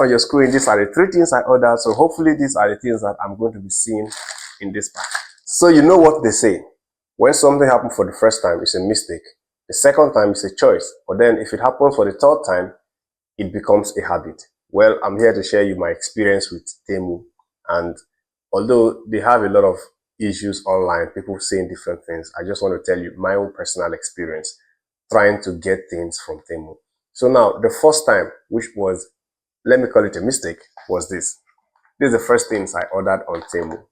On your screen, these are the 3 things I ordered. So hopefully these are the things that I'm going to be seeing in this pack. So you know what they say. When something happens for the first time, it's a mistake. The second time, it's a choice. But then if it happens for the third time, it becomes a habit. Well, I'm here to share you my experience with Temu. And although they have a lot of issues online, people saying different things, I just want to tell you my own personal experience trying to get things from Temu. So now, the first time, which was, let me call it a mistake, was this. This is the first things I ordered on Temu.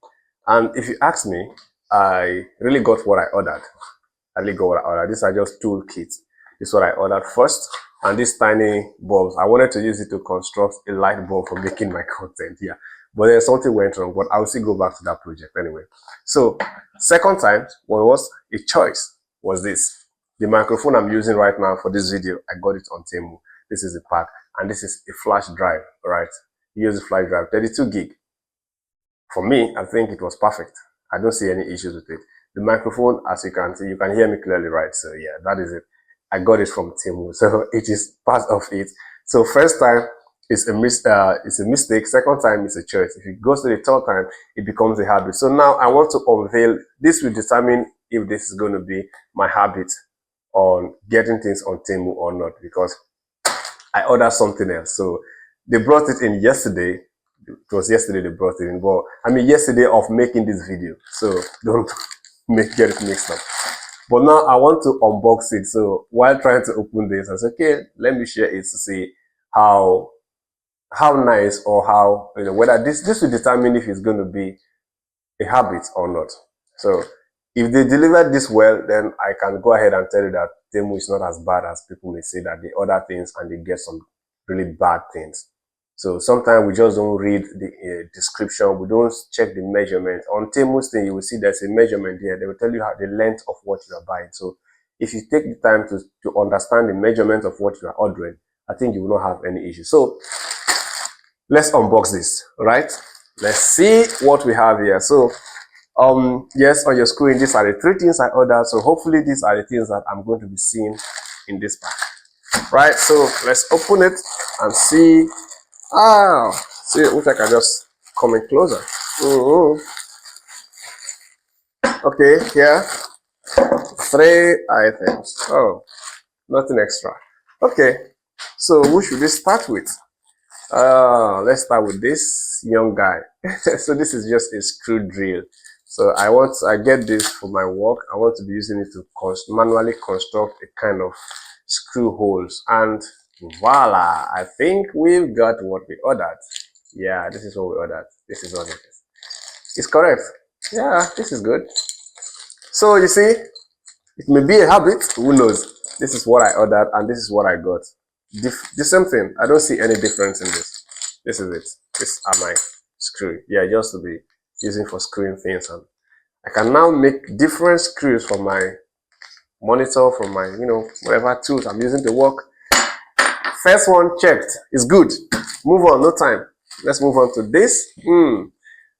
And if you ask me, I really got what I ordered. I really got what I ordered. These are just tool kits. This is what I ordered first. And these tiny bulbs, I wanted to use it to construct a light bulb for making my content here. But then something went wrong, but I'll still go back to that project anyway. So, second time, what was a choice was this. The microphone I'm using right now for this video, I got it on Temu. This is the pack, and this is a flash drive, right? You use a flash drive, 32 gig. For me, I think it was perfect. I don't see any issues with it. The microphone, as you can see, you can hear me clearly, right? So yeah, that is it. I got it from Temu, so it is part of it. So first time is a mistake. Second time is a choice. If it goes to the third time, it becomes a habit. So now I want to unveil. This will determine if this is going to be my habit on getting things on Temu or not, because I ordered something else. So they brought it in yesterday. It was yesterday they brought it in, but I mean yesterday of making this video. So don't get it mixed up. But now I want to unbox it. So while trying to open this, I said, okay, let me share it to see how nice or how, you know, whether this will determine if it's going to be a habit or not. So if they deliver this well, then I can go ahead and tell you that Temu is not as bad as people may say, that they order things and they get some really bad things. So sometimes we just don't read the description. We don't check the measurement. On Temu's thing, you will see there's a measurement here. They will tell you how the length of what you are buying. So if you take the time to understand the measurement of what you are ordering, I think you will not have any issue. So let's unbox this, right? Let's see what we have here. So yes, on your screen, these are the 3 things I ordered. So hopefully these are the things that I'm going to be seeing in this pack, right? So let's open it and see. See, which I can just come in closer. Okay, here, 3 items. Oh, nothing extra. Okay, so who should we start with? Let's start with this young guy. So this is just a screw drill. So I get this for my work. I want to be using it to manually construct a kind of screw holes, and voila, I think we've got what we ordered. Yeah, this is what we ordered. This is what it is. It's correct. Yeah, this is good. So you see, it may be a habit, who knows? This is what I ordered and this is what I got. The same thing. I don't see any difference in this. This is it. These are my screw. Yeah, just to be using for screwing things, and I can now make different screws from my monitor, from my, you know, whatever tools I'm using to work. First one checked. It's good. Move on, no time. Let's move on to this.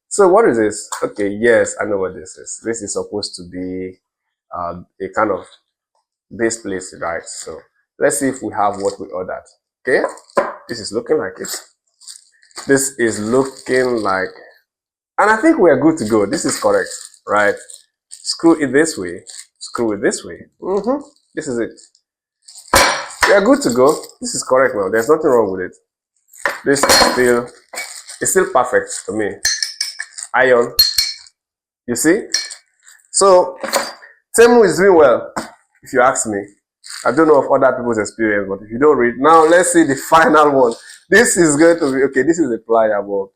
So what is this? Okay, yes, I know what this is. This is supposed to be a kind of base plate, right? So let's see if we have what we ordered. Okay, this is looking like it. This is looking like, and I think we are good to go. This is correct, right? Screw it this way, screw it this way. This is it. We are good to go. This is correct now. There's nothing wrong with it. This is still perfect to me. Iron, you see? So Temu is doing well, if you ask me. I don't know of other people's experience, but if you don't read, now let's see the final one. This is going to be, okay, this is a plier, but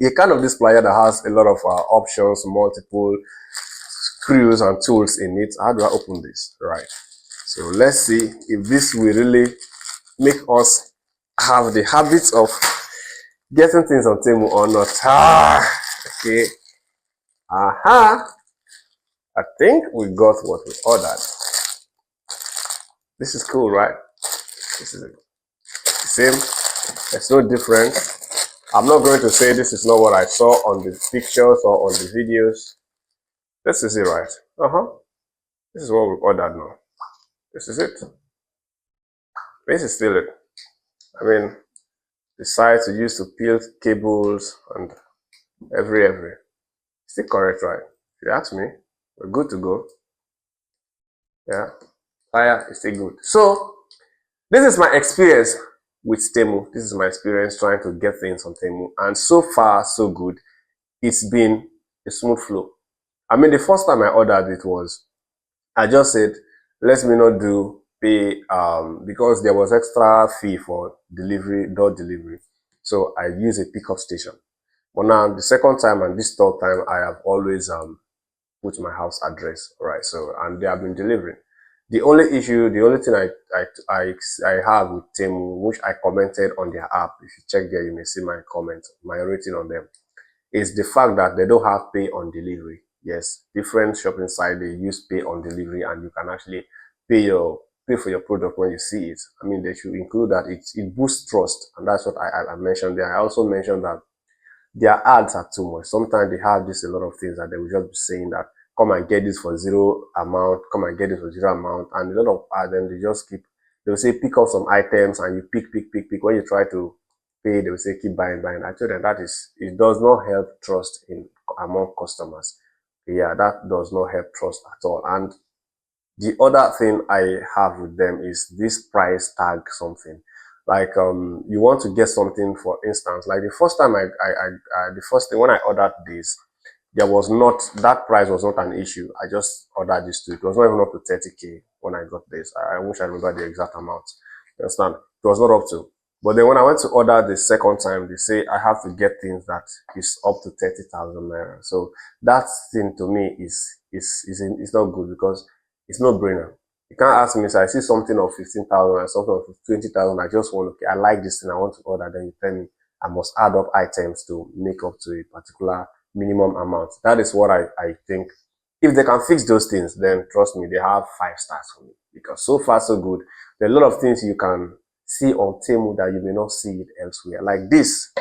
a kind of this plier that has a lot of options, multiple screws and tools in it. How do I open this? Right. So let's see if this will really make us have the habits of getting things on Temu or not. Okay. I think we got what we ordered. This is cool, right? This is it. Same. There's no difference. I'm not going to say this is not what I saw on the pictures or on the videos. This is it, right? This is what we ordered now. This is it. This is still it. I mean, the sides we use to peel cables and every. Still correct, right? If you ask me, we're good to go. Yeah, fire is still good. So this is my experience with Temu. This is my experience trying to get things on Temu, and so far so good. It's been a smooth flow. I mean, the first time I ordered it was, I just said, let me not do pay because there was extra fee for delivery, door delivery. So I use a pickup station. But now the second time and this third time, I have always put my house address, right? So, and they have been delivering. The only issue, the only thing I have with Temu, which I commented on their app, if you check there, you may see my comment, my rating on them, is the fact that they don't have pay on delivery. Yes, different shopping sites, they use pay on delivery, and you can actually pay for your product when you see it. I mean, they should include that. It boosts trust, and that's what I mentioned there. I also mentioned that their ads are too much. Sometimes they have just a lot of things that they will just be saying that come and get this for zero amount, come and get this for zero amount, and a lot of ads, then they just keep, they'll say pick up some items and you pick. When you try to pay, they will say keep buying. I told them that it does not help trust in among customers. Yeah, that does not help trust at all. And the other thing I have with them is this price tag something. Like you want to get something, for instance, like the first time the first thing when I ordered this, there was not, that price was not an issue. I just ordered this too. It was not even up to 30K when I got this. I wish I remember the exact amount. You understand? It was not up to. But then when I went to order the second time, they say I have to get things that is up to 30,000 naira. So that thing to me is not good, because it's no brainer. You can't ask me, so I see something of 15,000 and something of 20,000. I just want, okay, I like this thing, I want to order. Then you tell me I must add up items to make up to a particular minimum amount. That is what I think. If they can fix those things, then trust me, they have 5 stars for me, because so far so good. There are a lot of things you can see on Temu that you may not see it elsewhere. Like this,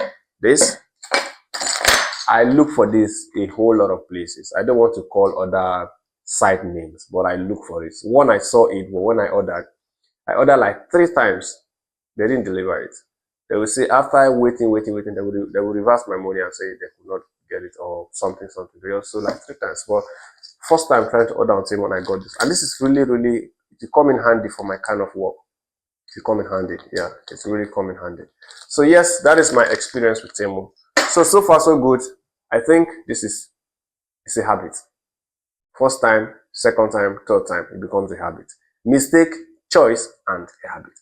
I look for this a whole lot of places. I don't want to call other site names, but I look for it. One, I saw it, but when I ordered like 3 times. They didn't deliver it. They will say after waiting, they will reverse my money and say they could not get it or something. They also like 3 times. But first time trying to order on Temu, when I got this, and this is really, it will come in handy for my kind of work. It will come in handy. Yeah, it's really come in handy. So yes, that is my experience with Temu. So far so good. I think it's a habit. First time, second time, third time, it becomes a habit. Mistake, choice, and a habit.